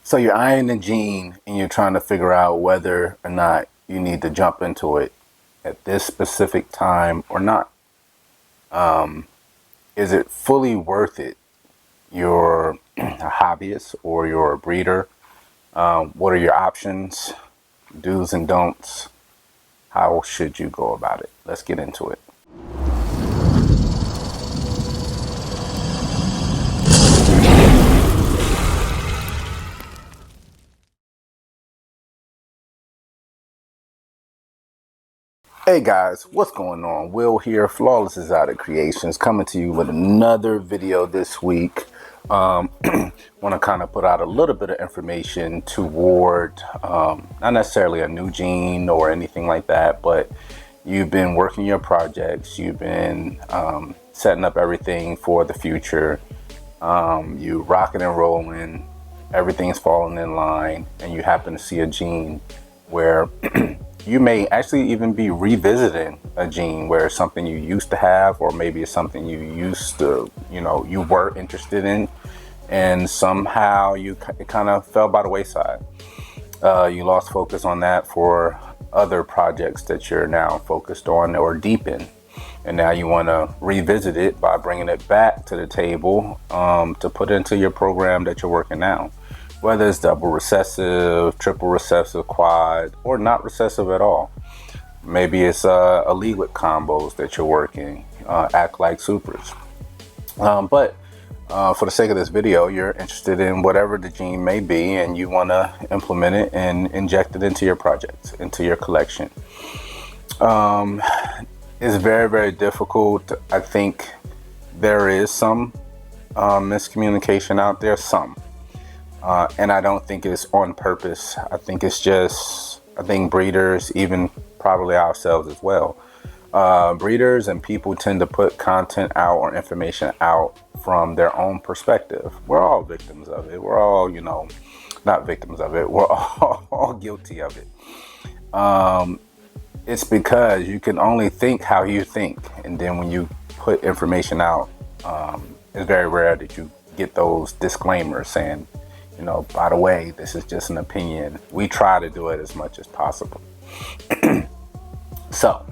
So you're eyeing the gene and you're trying to figure out whether or not you need to jump into it at this specific time or not. Is it fully worth it? You're a hobbyist or you're a breeder. What are your options, do's and don'ts? How should you go about it? Let's get into it. Hey guys, what's going on? Will here, Flawless Exotic Creations, coming to you with another video this week. Want to kind of put out a little bit of information toward not necessarily a new gene or anything like that, but you've been working your projects, you've been setting up everything for the future, you rocking and rolling, everything's falling in line, and you happen to see a gene where you may actually even be revisiting a gene where it's something you used to have, or maybe it's something you used to, you were interested in, and somehow it kind of fell by the wayside. You lost focus on that for other projects that you're now focused on or deep in. And now you want to revisit it by bringing it back to the table to put into your program that you're working now. Whether it's double recessive, triple recessive, quad, or not recessive at all. Maybe it's Aliquid combos that you're working, act like supers. But for the sake of this video, you're interested in whatever the gene may be, and you want to implement it and inject it into your project, into your collection. It's very, very difficult. I think there is some miscommunication out there, and I don't think it's on purpose. I think it's just, I think breeders, even probably ourselves as well, breeders and people tend to put content out or information out from their own perspective. We're all victims of it. We're all, not victims of it. We're all guilty of it. It's because you can only think how you think. And then when you put information out, it's very rare that you get those disclaimers saying, by the way, this is just an opinion. We try to do it as much as possible. So,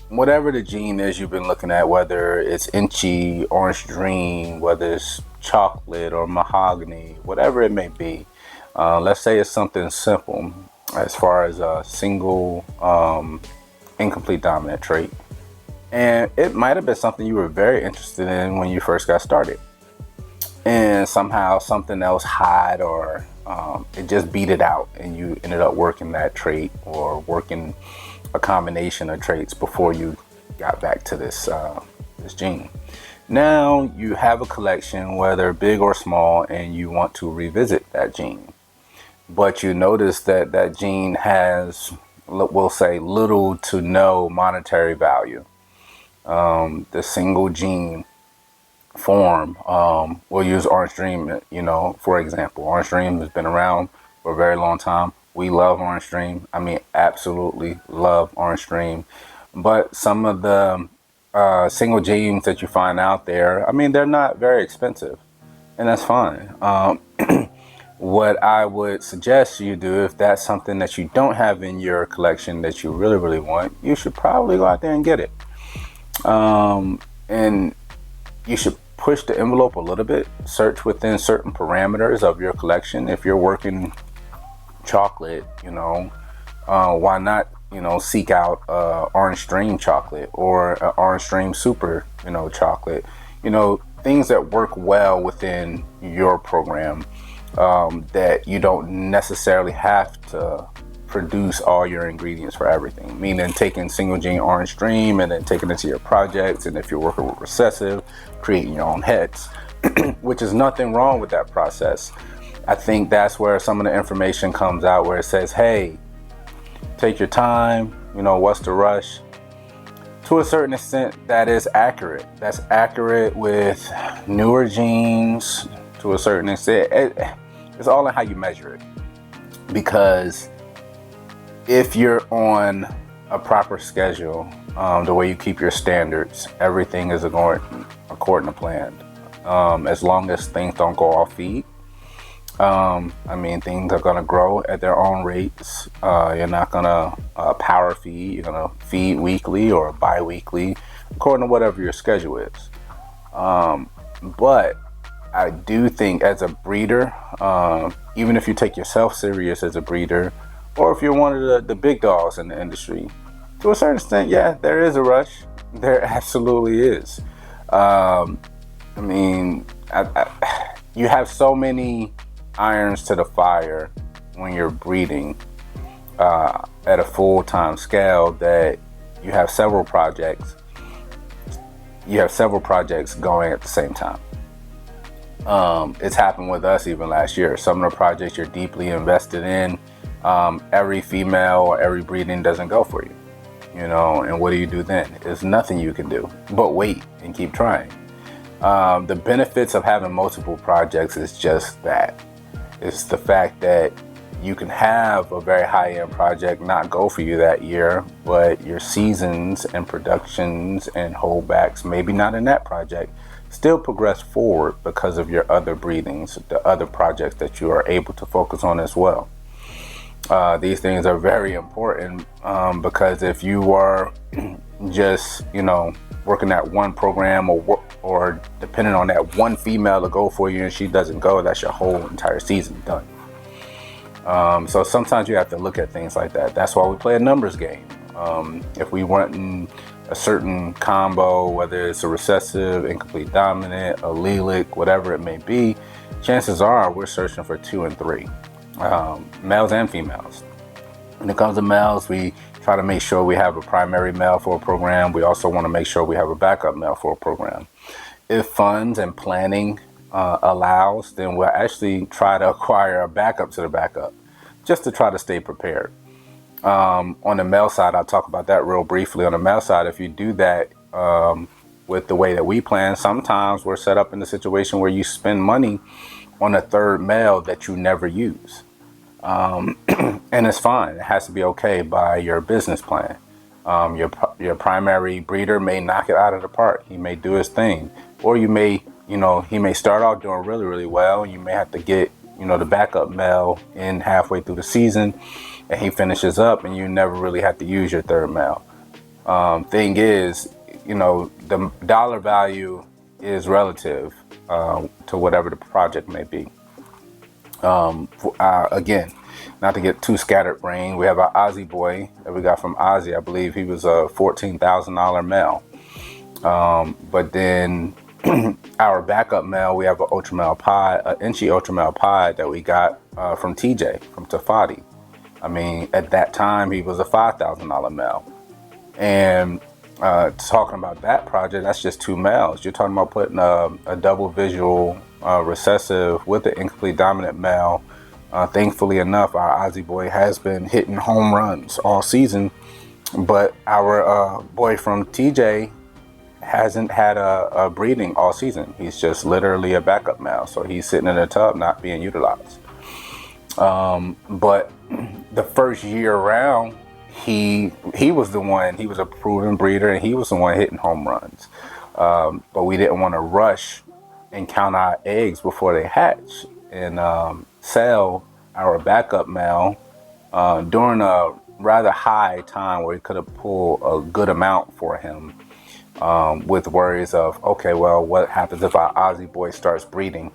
whatever the gene is you've been looking at, whether it's Inchy, Orange Dream, whether it's chocolate or mahogany, whatever it may be, let's say it's something simple as far as a single incomplete dominant trait. And it might have been something you were very interested in when you first got started. And somehow something else hid, or it just beat it out, and you ended up working that trait or working a combination of traits before you got back to this gene. Now you have a collection, whether big or small, and you want to revisit that gene, but you notice that that gene has, we'll say, little to no monetary value. The single gene form, we'll use Orange Dream, for example. Orange Dream has been around for a very long time. We love Orange Dream. I mean, absolutely love Orange Dream. But some of the single genes that you find out there, I mean, they're not very expensive, and that's fine. What I would suggest you do, if that's something that you don't have in your collection that you really, really want, you should probably go out there and get it. And you should push the envelope a little bit, search within certain parameters of your collection. If you're working chocolate, why not, seek out Orange Dream chocolate or Orange Dream Super, chocolate, things that work well within your program, that you don't necessarily have to produce all your ingredients for everything, meaning taking single gene Orange Dream and then taking it to your projects. And if you're working with recessive, creating your own heads, which is nothing wrong with that process. I think that's where some of the information comes out, where it says, hey, take your time, what's the rush? To a certain extent, that is accurate. That's accurate with newer genes to a certain extent. It's all in how you measure it, because if you're on a proper schedule, the way you keep your standards, everything is going according to plan. As long as things don't go off feed, I mean, things are going to grow at their own rates. You're not going to power feed. You're going to feed weekly or bi-weekly, according to whatever your schedule is. But I do think as a breeder, even if you take yourself serious as a breeder, or if you're one of the big dogs in the industry, to a certain extent, yeah, there is a rush. There absolutely is. I mean, you have so many irons to the fire when you're breeding at a full-time scale that you have several projects. You have several projects going at the same time. It's happened with us even last year. Some of the projects you're deeply invested in, every female or every breeding doesn't go for you. You know, and what do you do then? There's nothing you can do but wait and keep trying. The benefits of having multiple projects is just that. It's the fact that you can have a very high-end project not go for you that year, but your seasons and productions and holdbacks, maybe not in that project, still progress forward because of your other breedings, the other projects that you are able to focus on as well. These things are very important because if you are just, working that one program or depending on that one female to go for you and she doesn't go, that's your whole entire season done. So sometimes you have to look at things like that. That's why we play a numbers game. If we want a certain combo, whether it's a recessive, incomplete dominant, allelic, whatever it may be, chances are we're searching for 2 and 3, males and females. When it comes to males, we try to make sure we have a primary male for a program. We also want to make sure we have a backup male for a program. If funds and planning allows, then we'll actually try to acquire a backup to the backup just to try to stay prepared. On the male side, I'll talk about that real briefly. On the male side, if you do that with the way that we plan, sometimes we're set up in a situation where you spend money on a third male that you never use. And it's fine. It has to be okay by your business plan. Your primary breeder may knock it out of the park. He may do his thing, or he may start off doing really, really well. You may have to get, the backup male in halfway through the season, and he finishes up, and you never really have to use your third male. Thing is, the dollar value is relative to whatever the project may be. Again, not to get too scatterbrained, we have our Aussie boy that we got from Aussie. I believe he was a $14,000 male. But then our backup male, we have an ultra male pied, an Inchi ultra male pied that we got from TJ, from Tafati. I mean, at that time, he was a $5,000 male. And talking about that project, that's just 2 males. You're talking about putting a double visual recessive with the incomplete dominant male. Thankfully enough, our Aussie boy has been hitting home runs all season, but our boy from TJ hasn't had a breeding all season. He's just literally a backup male, so he's sitting in a tub not being utilized. But the first year around, he was the one. He was a proven breeder, and he was the one hitting home runs. But we didn't want to rush and count our eggs before they hatch and sell our backup male during a rather high time where we could have pulled a good amount for him, with worries of, okay, well, what happens if our Aussie boy starts breeding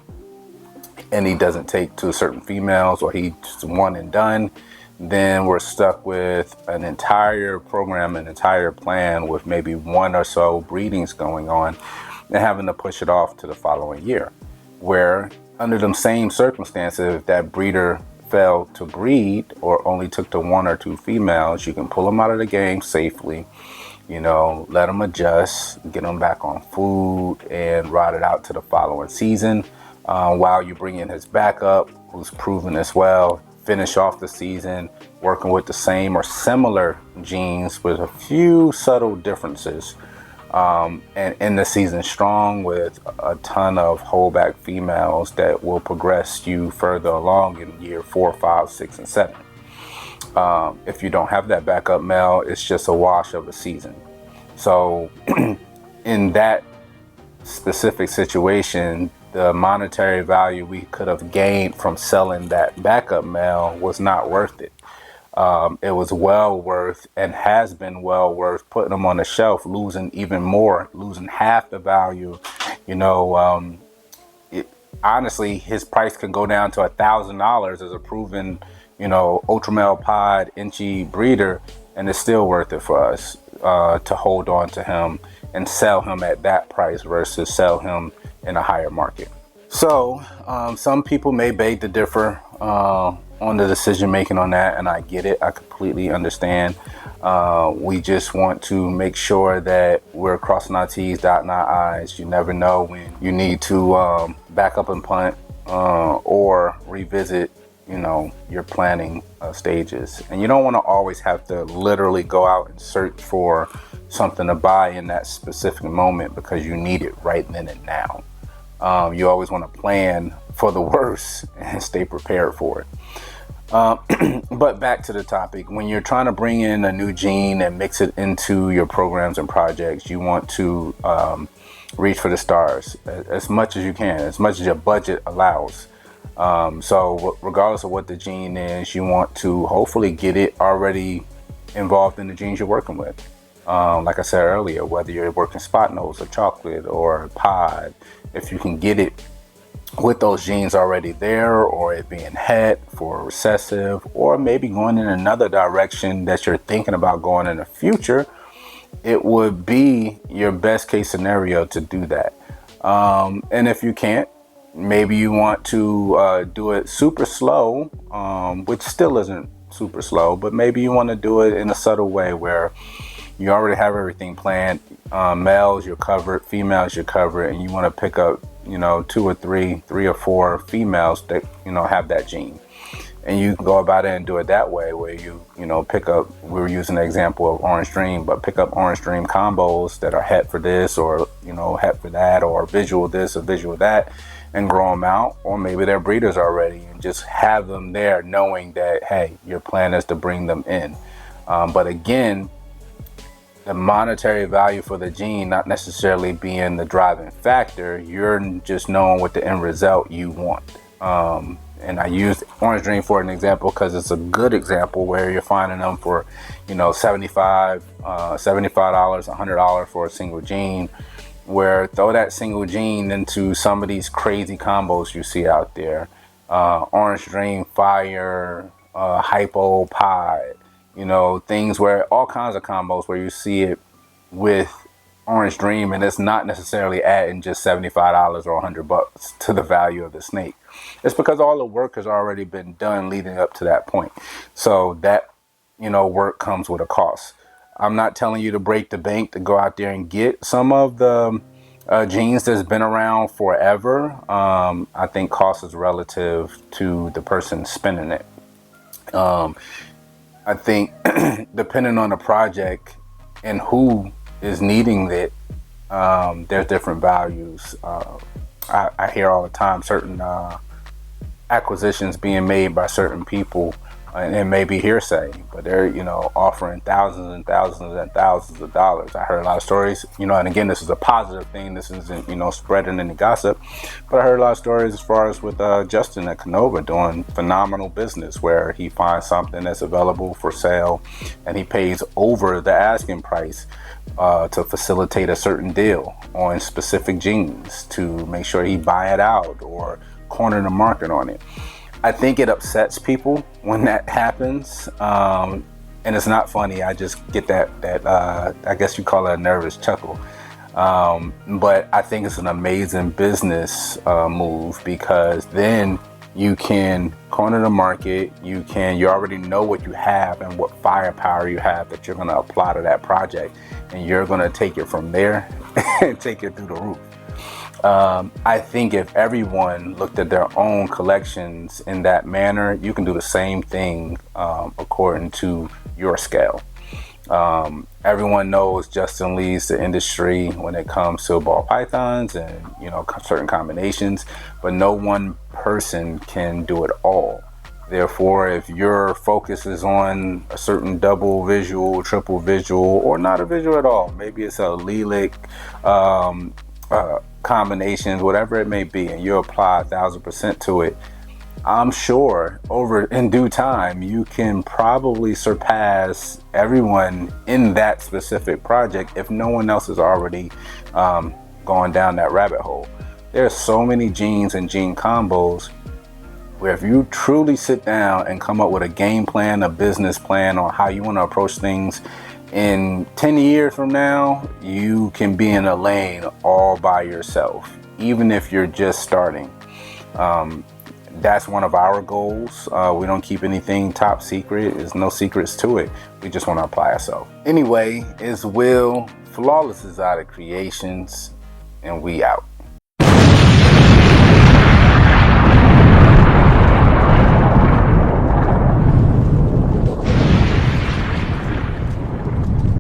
and he doesn't take to certain females, or he's one and done? Then we're stuck with an entire program, an entire plan with maybe 1 or so breedings going on and having to push it off to the following year, where under them same circumstances, if that breeder failed to breed or only took to 1 or 2 females, you can pull them out of the game safely, let them adjust, get them back on food, and ride it out to the following season, while you bring in his backup, who's proven as well, finish off the season working with the same or similar genes with a few subtle differences, and end the season strong with a ton of holdback females that will progress you further along in year 4, 5, 6, and 7. If you don't have that backup male, it's just a wash of a season. So in that specific situation, the monetary value we could have gained from selling that backup male was not worth it. It was well worth and has been well worth putting them on the shelf, losing even more, losing half the value. You know, honestly, his price can go down to $1,000 as a proven, ultra male pod inchy breeder, and it's still worth it for us to hold on to him and sell him at that price versus sell him in a higher market. So some people may beg to differ on the decision making on that, and I get it. I completely understand. We just want to make sure that we're crossing our T's, dotting our I's. You never know when you need to back up and punt or revisit, your planning stages. And you don't want to always have to literally go out and search for something to buy in that specific moment because you need it right then and now. You always want to plan for the worst and stay prepared for it. But back to the topic, when you're trying to bring in a new gene and mix it into your programs and projects, you want to reach for the stars as much as you can, as much as your budget allows. So regardless of what the gene is, you want to hopefully get it already involved in the genes you're working with. Like I said earlier, whether you're working spot nose or chocolate or pod, if you can get it with those genes already there, or it being het for recessive, or maybe going in another direction that you're thinking about going in the future, it would be your best case scenario to do that. And if you can't, maybe you want to do it super slow, which still isn't super slow, but maybe you want to do it in a subtle way where you already have everything planned. Males, you're covered. Females, you're covered. And you want to pick up, 2 or 3 or 4 females that, have that gene. And you can go about it and do it that way where you pick up, we were using the example of Orange Dream, but pick up Orange Dream combos that are het for this or, het for that, or visual this or visual that, and grow them out. Or maybe they're breeders already and just have them there knowing that, hey, your plan is to bring them in. But again, the monetary value for the gene not necessarily being the driving factor. You're just knowing what the end result you want. And I used Orange Dream for an example because it's a good example where you're finding them for, $75, $100 for a single gene, where throw that single gene into some of these crazy combos you see out there. Orange Dream, Fire, Hypo, Pod. Things where all kinds of combos where you see it with Orange Dream, and it's not necessarily adding just $75 or $100 to the value of the snake. It's because all the work has already been done leading up to that point. So that, work comes with a cost. I'm not telling you to break the bank to go out there and get some of the genes that's been around forever. I think cost is relative to the person spending it. I think depending on the project and who is needing it, there's different values. I hear all the time certain acquisitions being made by certain people, and it may be hearsay, but they're offering thousands and thousands and thousands of dollars. I heard a lot of stories, and again, this is a positive thing. This isn't spreading any gossip, but I heard a lot of stories as far as with Justin at Canova doing phenomenal business where he finds something that's available for sale and he pays over the asking price to facilitate a certain deal on specific genes to make sure he buy it out or corner the market on it. I think it upsets people when that happens, and it's not funny. I just get that I guess you call it a nervous chuckle. But I think it's an amazing business move because then you can corner the market. You already know what you have and what firepower you have that you're going to apply to that project, and you're going to take it from there and take it through the roof. I think if everyone looked at their own collections in that manner, you can do the same thing according to your scale. Everyone knows Justin leads the industry when it comes to ball pythons and certain combinations, but no one person can do it all. Therefore, if your focus is on a certain double visual, triple visual, or not a visual at all, maybe it's a lilac combinations, whatever it may be, and you apply 1,000% to it, I'm sure in due time, you can probably surpass everyone in that specific project if no one else is already going down that rabbit hole. There's so many genes and gene combos where if you truly sit down and come up with a game plan, a business plan on how you want to approach things, in 10 years from now, you can be in a lane all by yourself, even if you're just starting. That's one of our goals. We don't keep anything top secret. There's no secrets to it. We just want to apply ourselves. Anyway, it's Will, Flawless Exotic Creations, and we out.